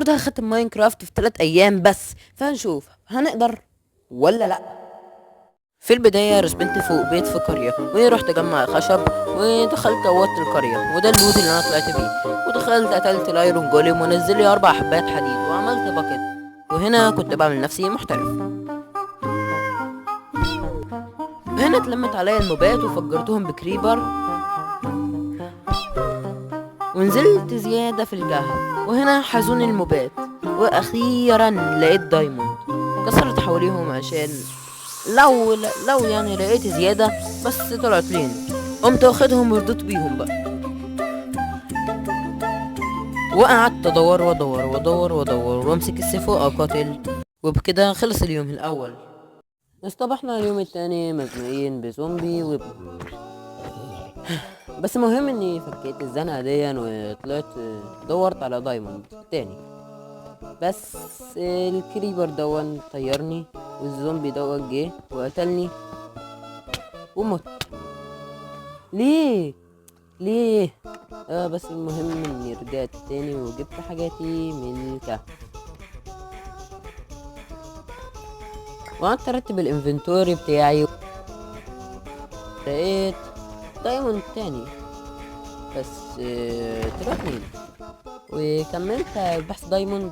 النهارده هختم ماينكرافت في 3 ايام بس، فهنشوف هنقدر ولا لا. في البداية رسبنت فوق بيت في قرية، ورحت اجمع خشب ودخلت دوت القرية، وده اللود اللي انا طلعت بيه. ودخلت قتلت الايرون جوليم ونزل لي 4 حبات حديد وعملت باكيت. وهنا كنت بعمل نفسي محترف. هنا اتلمت عليا الموبات وفجرتهم بكريبر، ونزلت زيادة في الكهف. وهنا حزون الموبات، واخيرا لقيت دايموند. كسرت حواليهم عشان لو يعني لقيت زيادة، بس طلعت لين. قمت واخدهم ورضيت بيهم بقى، وقعدت ادور وادور وادور وادور وامسك السيف واقاتل. وبكده خلص اليوم الاول. اصطبحنا اليوم التاني مزنوقين بزومبي بس مهم اني فكيت الزنقه دي وطلعت دورت على دايموند تاني. بس الكريبر دون طيرني، والزومبي دون جه وقتلني ومت. ليه ليه؟ بس المهم اني رجعت تاني وجبت حاجاتي من الكهف، وقعدت ارتب الانفنتوري بتاعي. لقيت دايموند تاني، بس طلعت مين. وكملت بحث دايموند،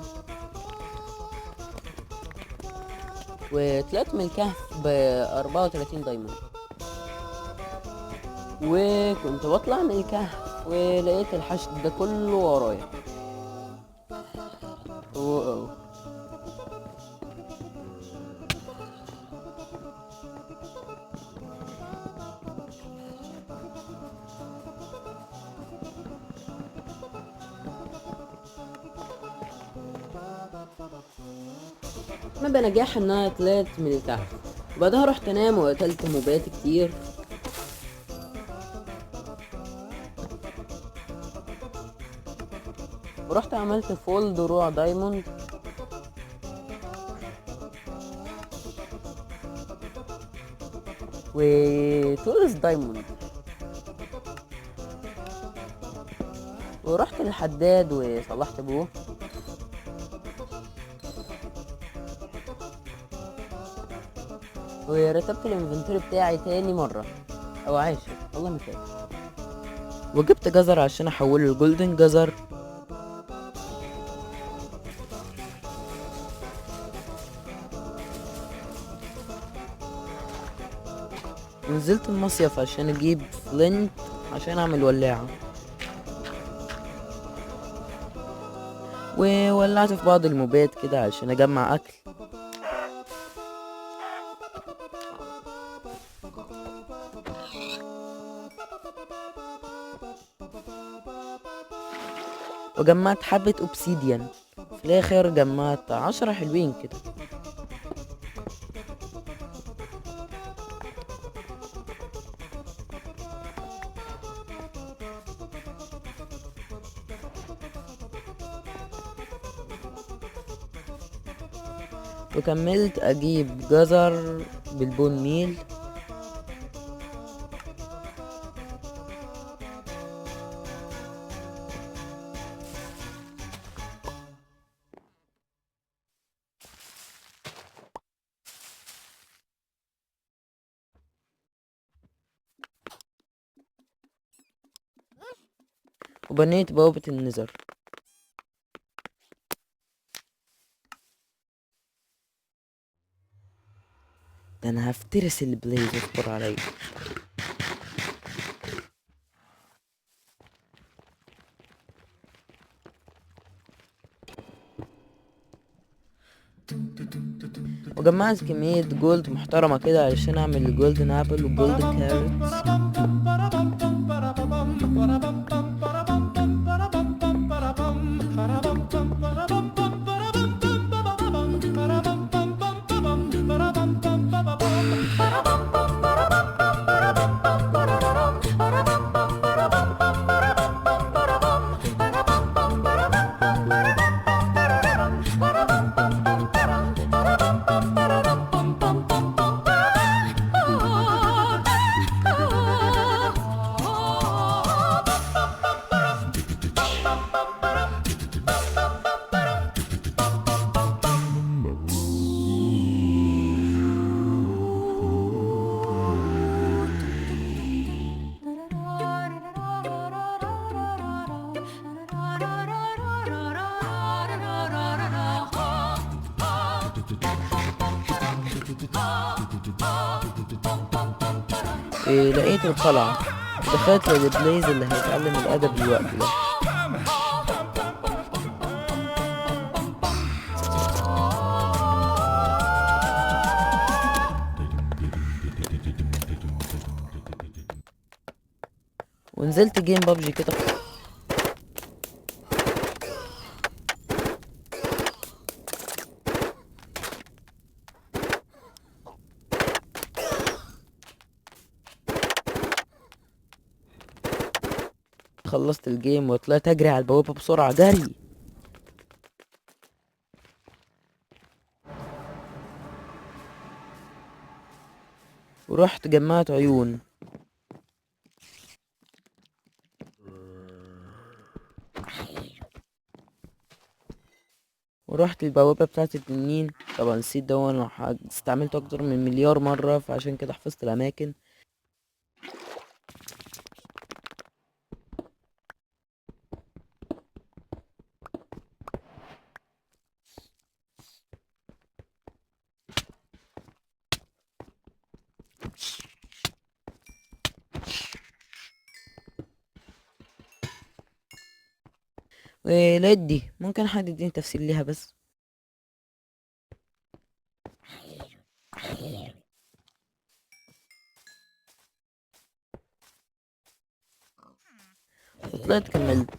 وطلعت من الكهف ب34 دايموند. وكنت بطلع من الكهف ولقيت الحشد ده كله ورايا. أوه. ما بنجاح ان انا طلعت من الكهف، وبعدها رحت انام وقتلت موبات كتير. ورحت عملت فول دروع دايموند، وتولز دايموند. ورحت للحداد وصلحت ابوه. ورتبت الانفنتوري بتاعي تاني مرة او عاشر، والله ما فاكر. وجبت جزر عشان احوله لجولدن جزر. ونزلت المصيف عشان اجيب فلنت عشان اعمل ولاعة، وولعت في بعض الموبات كده عشان اجمع اكل. وجمعت حبة اوبسيديان. في الاخر جمعت 10 حلوين كده. وكملت اجيب جزر بالبون ميل. وبنيت بوابة النزر. ده انا هفترس البلايز، اصبر عليا. وجمعت كمية جولد محترمة كده علشان اعمل الجولدن ابل والجولدن كارروتس. لقيت القلعة ودخلت للبليز اللي هيتعلم الأدب الوقت ده. ونزلت جيم بابجي كده. خلصت الجيم وطلعت اجري على البوابة بسرعة جري. ورحت جمعت عيون. ورحت البوابة بتاعت التنين. طبعا نسيت ده وانا استعملته اكتر من مليار مرة، فعشان كده حفظت الاماكن. ولقيت دي، ممكن حد يديني تفسير ليها بس؟ وطلعت كملت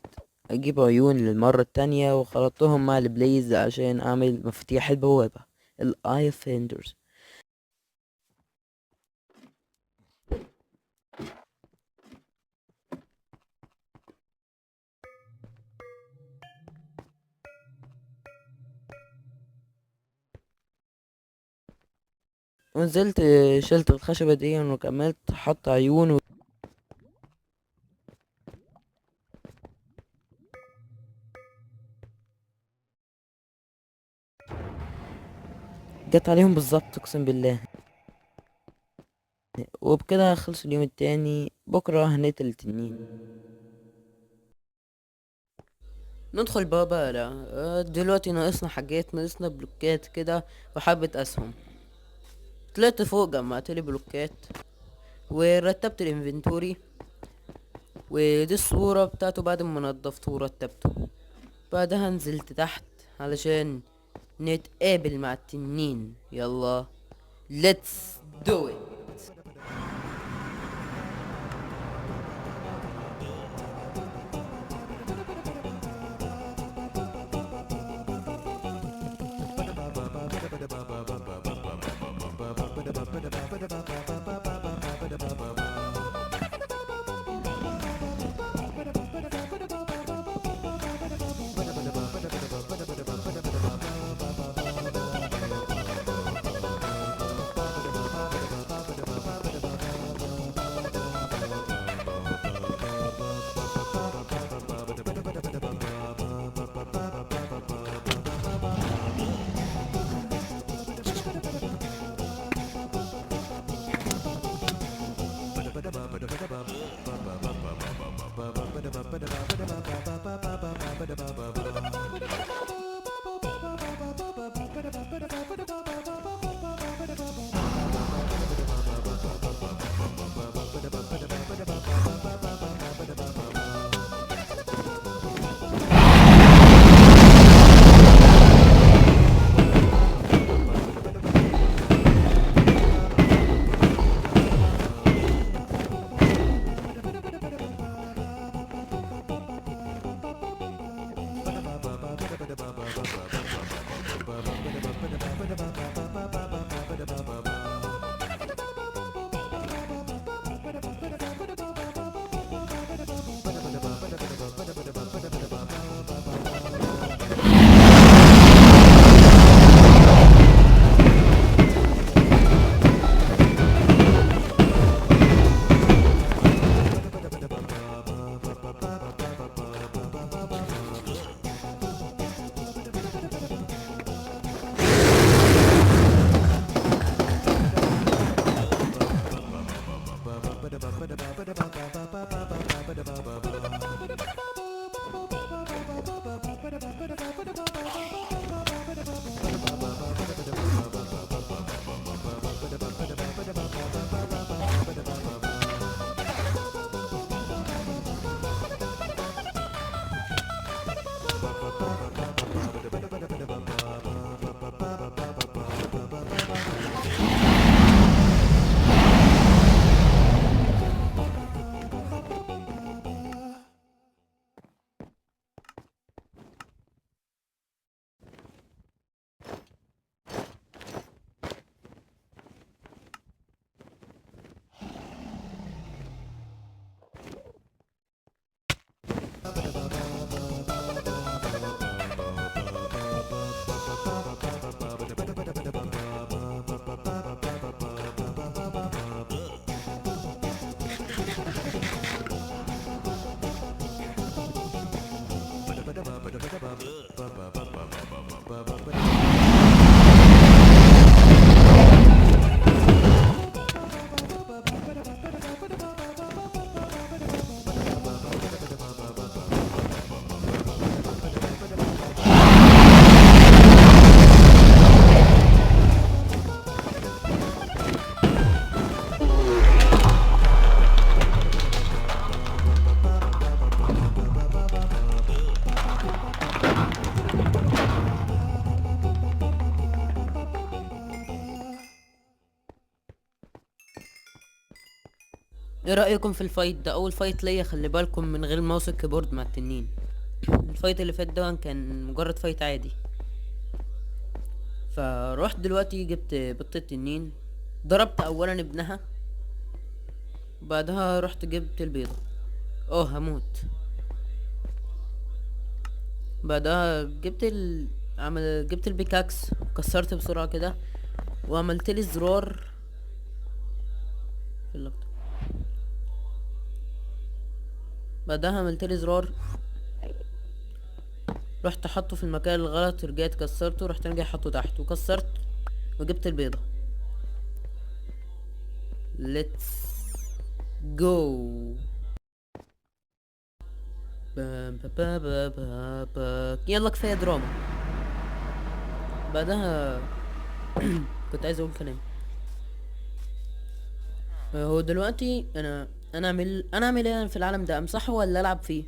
اجيب عيون للمرة التانية وخلطتهم مع البليز عشان اعمل مفاتيح البوابة الاي فيندرز. ونزلت شلت الخشبة دي وكملت حط عيون جت عليهم بالظبط اقسم بالله. وبكده خلص اليوم التاني. بكرة هنقتل التنين. ندخل بقى لا دلوقتي ناقصنا حاجات، ناقصنا بلوكات كده وحبة اسهم. طلعت فوق جمعت لي بلوكات ورتبت الانفنتوري، ودي الصورة بتاعته بعد ما نضفته ورتبته. بعدها نزلت تحت علشان نتقابل مع التنين. يلا let's do it. ايه رأيكم في الفايت ده؟ اول فايت ليا، خلي بالكم، من غير ماوس الكيبورد مع التنين. الفايت اللي فات ده كان مجرد فايت عادي. فروحت دلوقتي جبت بطة تنين، ضربت اولا ابنها، بعدها رحت جبت البيضة. هموت. بعدها جبت البيكاكس، كسرت بسرعة كده، وعملت لي زرار في اللقطة. بعدها عملت لي زرار، رحت حطه في المكان الغلط، رجعت كسرته، رحت رجع حطه تحت وكسرت، وجبت البيضة. ليتس جو. يلا كفاية دراما. بعدها كنت عايز اقول كلام. هو دلوقتي انا اعمل ايه في العالم ده؟ امسحه ولا العب فيه؟